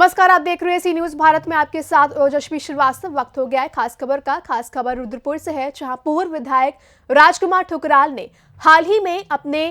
नमस्कार, आप देख रहे हैं सी न्यूज भारत में। आपके साथ ओजस्वी श्रीवास्तव। वक्त हो गया है खास खबर का। खास खबर रुद्रपुर से है, जहां पूर्व विधायक राजकुमार ठुकराल ने हाल ही में अपने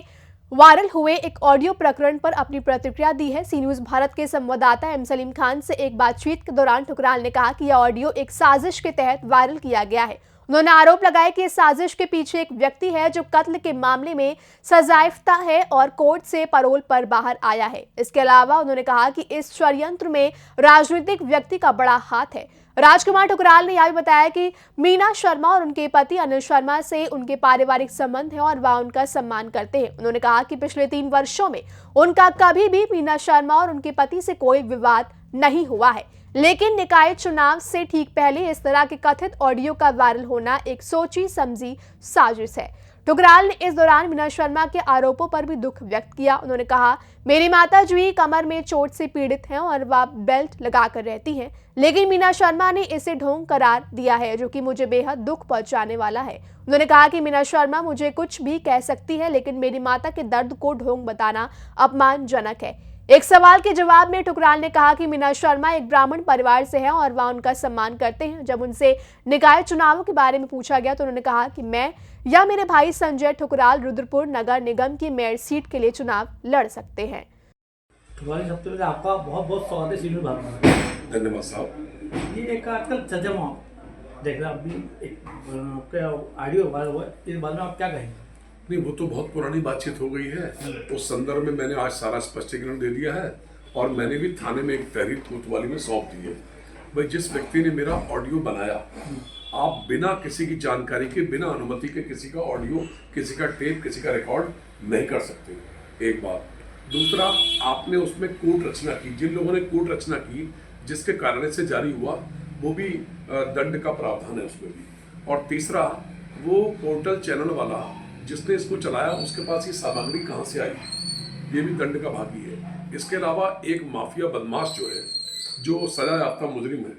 वायरल हुए एक ऑडियो प्रकरण पर अपनी प्रतिक्रिया दी है। सी न्यूज भारत के संवाददाता एम सलीम खान से एक बातचीत के दौरान ठुकराल ने कहा कि यह ऑडियो एक साजिश के तहत वायरल किया गया है। उन्होंने आरोप लगाया कि इस साजिश के पीछे एक व्यक्ति है जो कत्ल के मामले में सजायाफ्ता है और कोर्ट से पैरोल पर बाहर आया है। इसके अलावा उन्होंने कहा कि इस षड्यंत्र में राजनीतिक व्यक्ति का बड़ा हाथ है। राजकुमार ठुकराल ने यह भी बताया कि मीना शर्मा और उनके पति अनिल शर्मा से उनके पारिवारिक संबंध है और वह उनका सम्मान करते हैं। उन्होंने कहा कि पिछले 3 वर्षों में उनका कभी भी मीना शर्मा और उनके पति से कोई विवाद नहीं हुआ है, लेकिन निकाय चुनाव से ठीक पहले इस तरह के कथित ऑडियो का वायरल होना एक सोची समझी साजिश है। ठुकराल ने इस दौरान मीना शर्मा के आरोपों पर भी दुख व्यक्त किया। उन्होंने कहा, मेरी माता जी कमर में चोट से पीड़ित हैं और वह बेल्ट लगाकर रहती हैं, लेकिन मीना शर्मा ने इसे ढोंग करार दिया है, जो कि मुझे बेहद दुख पहुंचाने वाला है। उन्होंने कहा कि मीना शर्मा मुझे कुछ भी कह सकती है, लेकिन मेरी माता के दर्द को ढोंग बताना अपमानजनक है। एक सवाल के जवाब में ठुकराल ने कहा कि मीना शर्मा एक ब्राह्मण परिवार से हैं और वह उनका सम्मान करते हैं। जब उनसे निकाय चुनावों के बारे में पूछा गया तो उन्होंने कहा कि मैं या मेरे भाई संजय ठुकराल रुद्रपुर नगर निगम की मेयर सीट के लिए चुनाव लड़ सकते हैं। ठुकराल, सबसे पहले आपका बहुत बहुत स्वागत है सी न्यूज भारत में। धन्यवाद साहब। ये एक आजकल चर्चा में देख रहे हैं, अभी एक आपका ऑडियो वायरल हुआ है, इस बारे में आप क्या कहेंगे? नहीं, वो तो बहुत पुरानी बातचीत हो गई है। उस संदर्भ में मैंने आज सारा स्पष्टीकरण दे दिया है और मैंने भी थाने में एक तहरीर कोतवाली में सौंप दी है। भाई, जिस व्यक्ति ने मेरा ऑडियो बनाया, आप बिना किसी की जानकारी के, बिना अनुमति के किसी का ऑडियो, किसी का टेप, किसी का रिकॉर्ड नहीं कर सकते। एक बात। दूसरा, आपने उसमें कूट रचना की। जिन लोगों ने कूट रचना की, जिसके कारण से जारी हुआ, वो भी दंड का प्रावधान है उसमें भी। और तीसरा, वो पोर्टल चैनल वाला जिसने इसको चलाया, उसके पास ये सामग्री कहाँ से आई, ये भी दंड का भागी है। इसके अलावा एक माफिया बदमाश जो है, जो सजा याफ्ता मुजरिम है,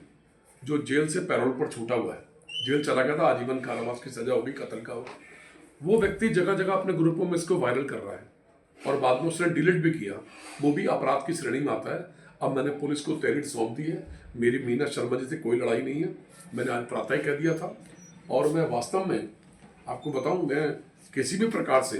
जो जेल से पैरोल पर छूटा हुआ है, जेल चला गया था, आजीवन कारावास की सजा होगी, कत्ल का हो, वो व्यक्ति जगह जगह अपने ग्रुपों में इसको वायरल कर रहा है और बाद में उसने डिलीट भी किया। वो भी अपराध की श्रेणी में आता है। अब मैंने पुलिस को तहरीर सौंप दी है। मेरी मीना शर्मा जी से कोई लड़ाई नहीं है। मैंने आज प्रातः ही कह दिया था और मैं वास्तव में आपको बताऊं, मैं किसी भी प्रकार से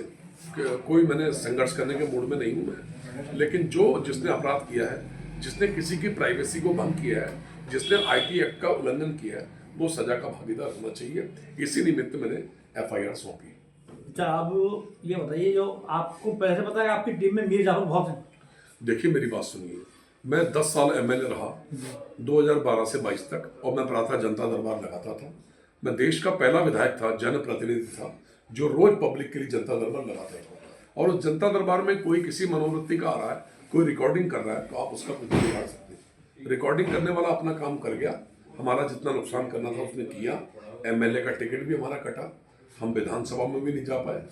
कोई मैंने संघर्ष करने के मूड में नहीं हूं मैं। लेकिन जिसने अपराध किया है, जिसने किसी की प्राइवेसी को भंग किया है, जिसने आईटी एक्ट का उल्लंघन किया है, वो सजा का भागीदार होना चाहिए। इसी निमित्त मैंने एफआईआर सौंपी। अच्छा, अब ये बताइए, जो आपको पहले से पता है कि आपकी टीम में मीर जाफर बहुत हैं। देखिए, मेरी बात सुनिए। मैं 10 साल एमएलए रहा, 2012 से 22 तक, और मैं प्रातः जनता दरबार लगाता था। मैं देश का पहला विधायक था, जनप्रतिनिधि था, जो रोज पब्लिक के लिए जनता दरबार लगाता था। और उस जनता दरबार में कोई किसी मनोवृत्ति का आ रहा है, कोई रिकॉर्डिंग कर रहा है, तो आप उसका कुछ नहीं बिगाड़ सकते। रिकॉर्डिंग करने वाला अपना काम कर गया, हमारा जितना नुकसान करना था उसने किया। एमएलए का टिकट भी हमारा कटा, हम विधानसभा में भी नहीं जा पाए,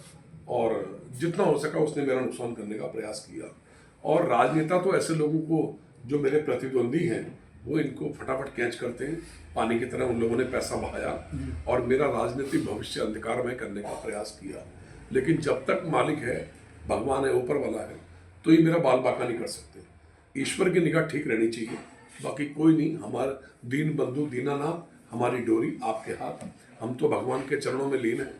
और जितना हो सका उसने मेरा नुकसान करने का प्रयास किया। और राजनेता तो ऐसे लोगों को, जो मेरे प्रतिद्वंदी हैं, वो इनको फटाफट कैच करते हैं। पानी की तरह उन लोगों ने पैसा बहाया और मेरा राजनीतिक भविष्य अंधकारमय करने का प्रयास किया। लेकिन जब तक मालिक है, भगवान है, ऊपर वाला है, तो ये मेरा बाल बाका नहीं कर सकते। ईश्वर की निगाह ठीक रहनी चाहिए, बाकी कोई नहीं। हमारा दीन बंधु दीनानाथ, हमारी डोरी आपके हाथ। हम तो भगवान के चरणों में लीन है,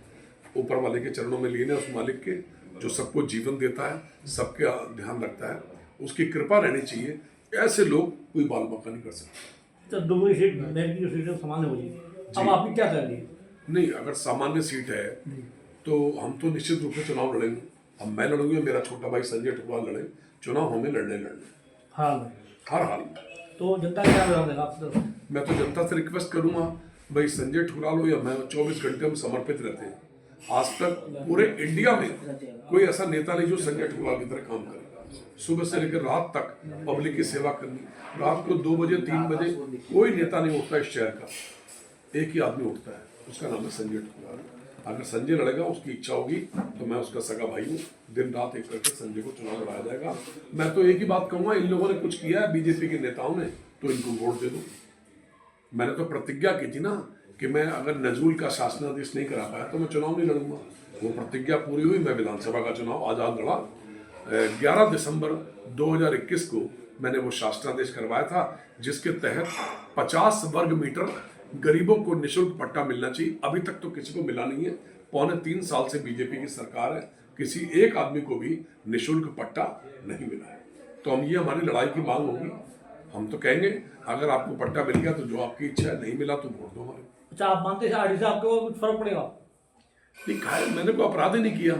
ऊपर वाले के चरणों में लीन है, उस मालिक के जो सबको जीवन देता है, सबके ध्यान रखता है, उसकी कृपा रहनी चाहिए। ऐसे लोग कोई बाल बाका नहीं कर सकते। तो दूसरी सीट, मेयर की जो सीट है सामान्य हो जाएगी, अब आपकी क्या कर रही है? नहीं, अगर सामान्य सीट है तो हम तो निश्चित रूप से चुनाव लड़ेंगे। अब मैं लड़ूंगा, मेरा छोटा भाई संजय ठुकराल लड़े, चुनाव हमें लड़ने हाल में, हर हाल में। तो जनता क्या जवाब देगा आपकी तरफ? मैं तो जनता से रिक्वेस्ट करूंगा, भाई संजय ठुकराल हो या मैं, 24 घंटे हम समर्पित रहते हैं। आज तक पूरे इंडिया में कोई ऐसा नेता नहीं जो संजय ठुकराल की तरह काम करे। सुबह से लेकर रात तक पब्लिक की सेवा करनी। रात को 2 बजे 3 बजे कोई नेता नहीं उठता इस शहर का, एक ही आदमी उठता है, उसका नाम है संजय ठुकराल। अगर संजय लड़ेगा, उसकी इच्छा होगी, तो मैं उसका सगा भाई हूँ। दिन रात एक करके संजय को चुनाव लड़ाया जाएगा। मैं तो एक ही बात कहूंगा, इन लोगों ने कुछ किया है बीजेपी के नेताओं ने, तो इनको वोट दे दो। मैंने तो प्रतिज्ञा की थी ना कि मैं अगर नजूल का शासनादेश नहीं करा पाया तो मैं चुनाव नहीं लड़ूंगा। वो प्रतिज्ञा पूरी हुई। मैं विधानसभा का चुनाव आजाद लड़ा। 11 दिसंबर 2021 को मैंने वो शासनादेश करवाया था जिसके तहत 50 वर्ग मीटर गरीबों को निःशुल्क पट्टा मिलना चाहिए। अभी तक तो किसी को मिला नहीं है। 3.25 साल से बीजेपी की सरकार है, किसी एक आदमी को भी निःशुल्क पट्टा नहीं मिला है। तो हम ये हमारी लड़ाई की मांग होगी। हम तो कहेंगे अगर आपको पट्टा मिल गया तो जो आपकी इच्छा है, नहीं मिला तो वोट दो हमारे। अच्छा, आप मानते हैं आरडी से आपको कुछ फर्क पड़ेगा? नहीं, मैंने कोई अपराध ही नहीं किया,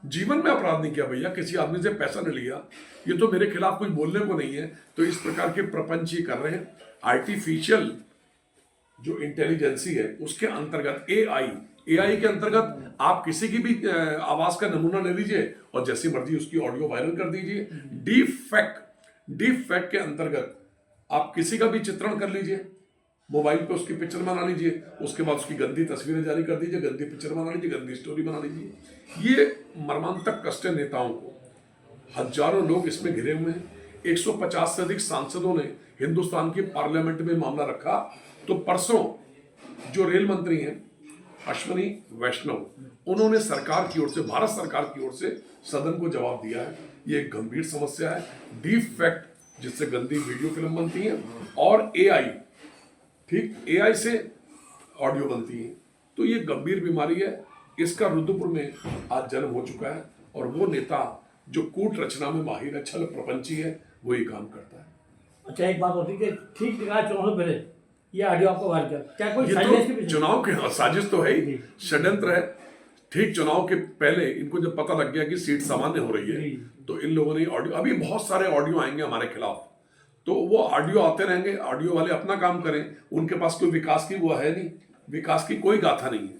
जीवन में अपराध नहीं किया भैया। किसी आदमी से पैसा नहीं लिया, ये तो मेरे खिलाफ कुछ बोलने को नहीं है। तो इस प्रकार के प्रपंच ही कर रहे हैं। आर्टिफिशियल जो इंटेलिजेंसी है उसके अंतर्गत एआई के अंतर्गत आप किसी की भी आवाज का नमूना ले लीजिए और जैसी मर्जी उसकी ऑडियो वायरल कर दीजिए। डीप फैक्ट के अंतर्गत आप किसी का भी चित्रण कर लीजिए, मोबाइल पे उसकी पिक्चर बना लीजिए, उसके बाद उसकी गंदी तस्वीरें जारी कर दीजिए, गंदी पिक्चर बना लीजिए, गंदी स्टोरी बना लीजिए। ये मर्मांतक कष्ट है नेताओं को। हजारों लोग इसमें घिरे हुए हैं। 150 से अधिक सांसदों ने हिंदुस्तान की पार्लियामेंट में मामला रखा। तो परसों जो रेल मंत्री हैं अश्विनी वैष्णव, उन्होंने सरकार की ओर से, भारत सरकार की ओर से सदन को जवाब दिया है ये एक गंभीर समस्या है। डीप फैक्ट जिससे गंदी वीडियो फिल्म बनती है और एआई से ऑडियो बनती है, तो ये गंभीर बीमारी है। इसका रुद्रपुर में आज जन्म हो चुका है और वो नेता जो कूट रचना में माहिर है, छल प्रपंची है, वो ये काम करता है। अच्छा, एक बात होती है कि ठीक निकाय चुनाव से पहले ये ऑडियो आपको वायरल किया, क्या कोई ये साजिश के तो पीछे? चुनाव के साजिश तो है ही, षड्यंत्र है। ठीक चुनाव के पहले इनको जब पता लग गया कि सीट सामान्य हो रही है, तो इन लोगों ने ऑडियो, अभी बहुत सारे ऑडियो आएंगे हमारे खिलाफ, तो वो ऑडियो आते रहेंगे। ऑडियो वाले अपना काम करें, उनके पास कोई विकास की वो है नहीं, विकास की कोई गाथा नहीं है,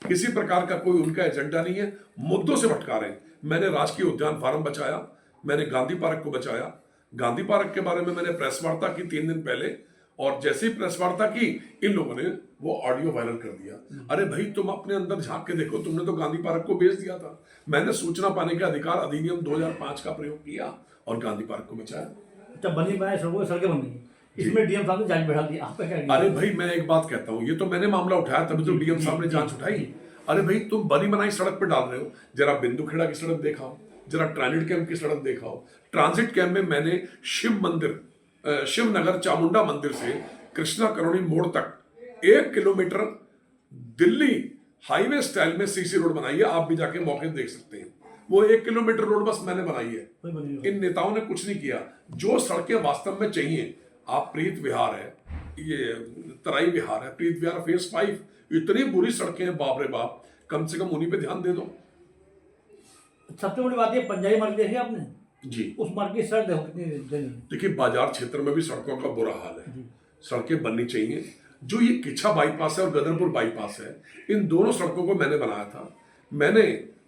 किसी प्रकार का कोई उनका एजेंडा नहीं है, मुद्दों से भटका रहे हैं। मैंने राजकीय उद्यान फार्म बचाया, मैंने गांधी पार्क को बचाया। गांधी पार्क के बारे में मैंने प्रेस वार्ता की 3 दिन पहले, और जैसे ही प्रेस वार्ता की इन लोगों ने वो ऑडियो वायरल कर दिया। अरे भाई, तुम अपने अंदर झांक के देखो, तुमने तो गांधी पार्क को बेच दिया था। मैंने सूचना पाने के अधिकार अधिनियम 2005 का प्रयोग किया और गांधी पार्क को बचाया। अच्छा, बनी बनाई सड़कें बन गई, इसमें डीएम साहब ने जांच बैठा दी, आपका क्या? अरे भाई, मैं एक बात कहता हूँ, ये तो मैंने मामला उठाया तभी तो डीएम साहब ने जांच उठाई। अरे भाई, तुम बनी बनाई सड़क पे डाल रहे हो, जरा बिंदुखेड़ा की सड़क दिखाओ, जरा ट्रांजिट कैंप की सड़क दिखाओ। ट्रांजिट कैंप में मैंने शिवनगर चामुंडा मंदिर से कृष्णा कॉलोनी मोड़ तक 1 किलोमीटर दिल्ली हाईवे स्टाइल में सीसी रोड बनाई है। आप भी जाके मौके देख सकते हैं। वो 1 किलोमीटर रोड बस मैंने बनाई है। इन नेताओं ने कुछ नहीं किया। जो सड़कें वास्तव में चाहिए, आप प्रीत विहार है, ये तराई विहार है, प्रीत विहार फेज 5, इतनी बुरी सड़कें हैं, बाप रे बाप, कम से कम उन्हीं पे ध्यान दे दो। सबसे बड़ी बात है, पंजाबी मार्ग देखी आपने जी, उस मार्ग की सड़क देखो कितनी जली। देखिए, बाजार क्षेत्र में भी सड़कों का बुरा हाल है। सड़कें बननी चाहिए। जो ये किच्छा बाईपास है और गदरपुर बाईपास है, इन दोनों सड़कों को मैंने बनाया था। मैंने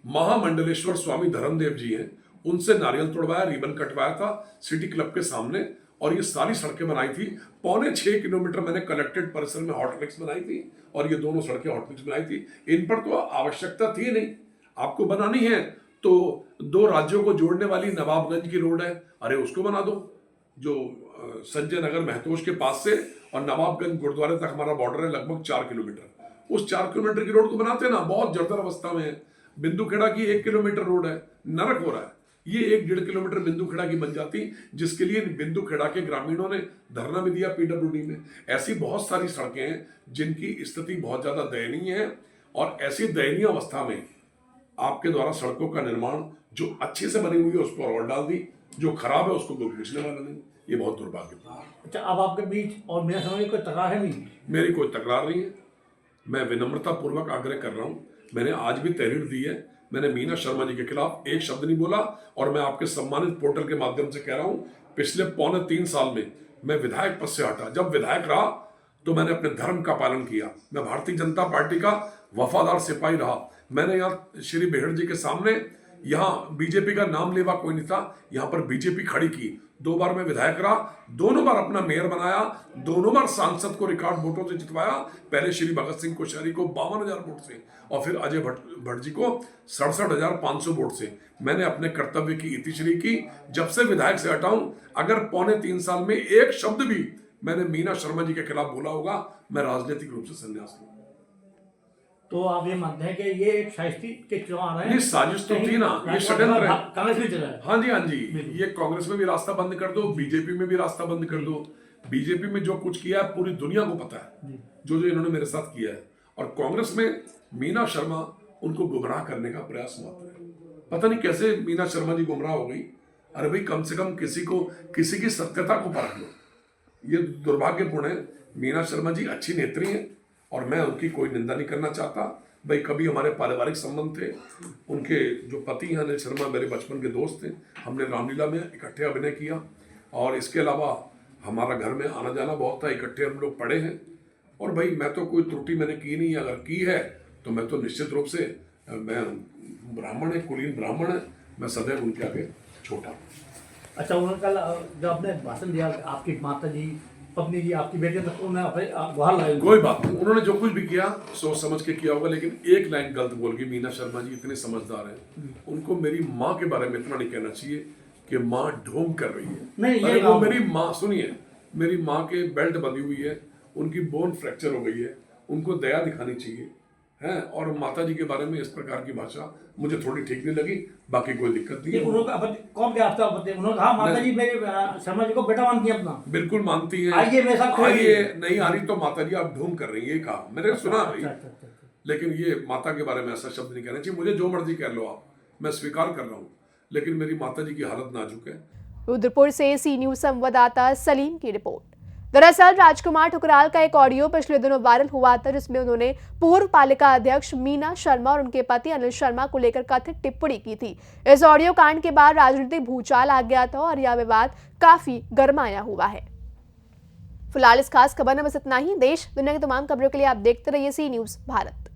महामंडलेश्वर स्वामी धर्मदेव जी हैं, उनसे नारियल तोड़वाया, रिबन कटवाया था सिटी क्लब के सामने, और ये सारी सड़कें बनाई थी। 6.25 किलोमीटर मैंने कलेक्टेड परिसर में हॉट मिक्स बनाई थी, और ये दोनों सड़कें हॉट मिक्स बनाई थी। इन पर तो आवश्यकता थी नहीं, आपको बनानी है तो 2 राज्यों को जोड़ने वाली नवाबगंज की रोड है, अरे उसको बना दो, जो संजय नगर महतोज के पास से और नवाबगंज गुरुद्वारे तक हमारा बॉर्डर है, लगभग 4 किलोमीटर। उस 4 किलोमीटर की रोड को बनाते ना, बहुत जर्जर अवस्था में है। बिंदुखेड़ा की 1 किलोमीटर रोड है, नरक हो रहा है। ये 1-1.5 किलोमीटर बिंदुखेड़ा की बन जाती, जिसके लिए बिंदुखेड़ा के ग्रामीणों ने धरना भी दिया पीडब्ल्यूडी में। ऐसी बहुत सारी सड़कें हैं जिनकी स्थिति बहुत ज्यादा दयनीय है, और ऐसी दयनीय अवस्था में आपके द्वारा सड़कों का निर्माण जो अच्छे से बनी हुई है उस पर और डाल दी, जो खराब है उसको कोई पूछने वाला नहीं। ये बहुत दुर्भाग्यपूर्ण है। अच्छा, अब आपके बीच और मेरा समझ कोई तकरार है नहीं? मेरी कोई तकरार नहीं है। मैं विनम्रता पूर्वक आग्रह कर रहा हूं, मैंने आज भी तहरीर दी है। मैंने मीना शर्मा जी के खिलाफ एक शब्द नहीं बोला, और मैं आपके सम्मानित पोर्टल के माध्यम से कह रहा हूं, पिछले 3.25 साल में मैं विधायक पद से हटा। जब विधायक रहा तो मैंने अपने धर्म का पालन किया। मैं भारतीय जनता पार्टी का वफादार सिपाही रहा। मैंने यहाँ श्री बेहड़ जी के सामने, यहाँ बीजेपी का नाम लेवा कोई नहीं था, यहाँ पर बीजेपी खड़ी की। 2 बार मैं विधायक रहा, दोनों बार अपना मेयर बनाया, दोनों बार सांसद को रिकॉर्ड वोटों से जितवाया। पहले श्री भगत सिंह कोश्यारी को 52,000 वोट से, और फिर अजय भट्ट जी को 67,500 वोट से। मैंने अपने कर्तव्य की इतिश्री की। जब से विधायक से हटा हूं, अगर 3.25 साल में एक शब्द भी मैंने मीना शर्मा जी के खिलाफ बोला होगा, मैं राजनीतिक रूप से संन्यास लूंगा। तो आप ये मानते हैं कि ये एक शाइस्ती के चुनाव आ रहे हैं? ये साजिश तो थी ना, ये कहीं षड्यंत्र है। कांग्रेस भी चला है। हाँ जी, हाँ जी, ये कांग्रेस में भी रास्ता बंद कर दो, बीजेपी में भी रास्ता बंद कर दो। बीजेपी में जो कुछ किया है पूरी दुनिया को पता है, जो जो इन्होंने मेरे साथ किया है। और कांग्रेस में मीना शर्मा उनको गुमराह करने का प्रयास मात्र है। पता नहीं कैसे मीना शर्मा जी गुमराह हो गई। अरे भाई, कम से कम किसी की सत्यता को परख लो। ये दुर्भाग्यपूर्ण है। मीना शर्मा जी अच्छी नेत्री हैं और मैं उनकी कोई निंदा नहीं करना चाहता। भाई, कभी हमारे पारिवारिक संबंध थे। उनके जो पति हैं अनिल शर्मा मेरे बचपन के दोस्त थे। हमने रामलीला में इकट्ठे अभिनय किया और इसके अलावा हमारा घर में आना जाना बहुत था, इकट्ठे हम लोग पढ़े हैं। और भाई, मैं तो कोई त्रुटि मैंने की नहीं, अगर की है तो मैं तो निश्चित रूप से, मैं ब्राह्मण है, कुलीन ब्राह्मण है, मैं सदैव उनके आगे छोटा हूँ। अच्छा, उन्होंने कल जब आपने भाषण दिया, आपकी माता जी, पत्नी जी, आपकी बेटी, तो उन्होंने गुहार लगाई। कोई बात नहीं, उन्होंने जो कुछ भी किया सोच समझ के किया होगा, लेकिन एक लाइन गलत बोल गई। मीना शर्मा जी इतने समझदार हैं, उनको मेरी माँ के बारे में इतना नहीं कहना चाहिए कि माँ ढोंग कर रही है। नहीं, ये अरे वो मेरी माँ, सुनिए, मेरी माँ के बेल्ट बंधी हुई है, उनकी बोन फ्रैक्चर हो गई है, उनको दया दिखानी चाहिए है। और माता जी के बारे में इस प्रकार की भाषा मुझे थोड़ी ठीक नहीं लगी। बाकी कोई दिक्कत नहीं है। कौन क्या आपका आपत्ति? उन्होंने कहा माता जी मेरे शर्मा जी को बेटा मानती है अपना। बिल्कुल मानती है। आइए मेरे साथ, आइए, नहीं आ रही तो माता जी आप ढूंढ कर रही है, ये कहा मैंने सुना भाई। अच्छा। लेकिन ये माता के बारे में ऐसा शब्द नहीं कहना चाहिए। मुझे जो मर्जी कह लो आप, मैं स्वीकार कर रहा हूँ, लेकिन मेरी माता जी की हालत नाजुक है। रुद्रपुर से सी न्यूज संवाददाता सलीम की रिपोर्ट। दरअसल राजकुमार ठुकराल का एक ऑडियो पिछले दिनों वायरल हुआ था, जिसमें उन्होंने पूर्व पालिका अध्यक्ष मीना शर्मा और उनके पति अनिल शर्मा को लेकर कथित टिप्पणी की थी। इस ऑडियो कांड के बाद राजनीतिक भूचाल आ गया था और यह विवाद काफी गरमाया हुआ है। फिलहाल इस खास खबर में बस इतना ही। देश दुनिया की तमाम खबरों के लिए आप देखते रहिए सी न्यूज भारत।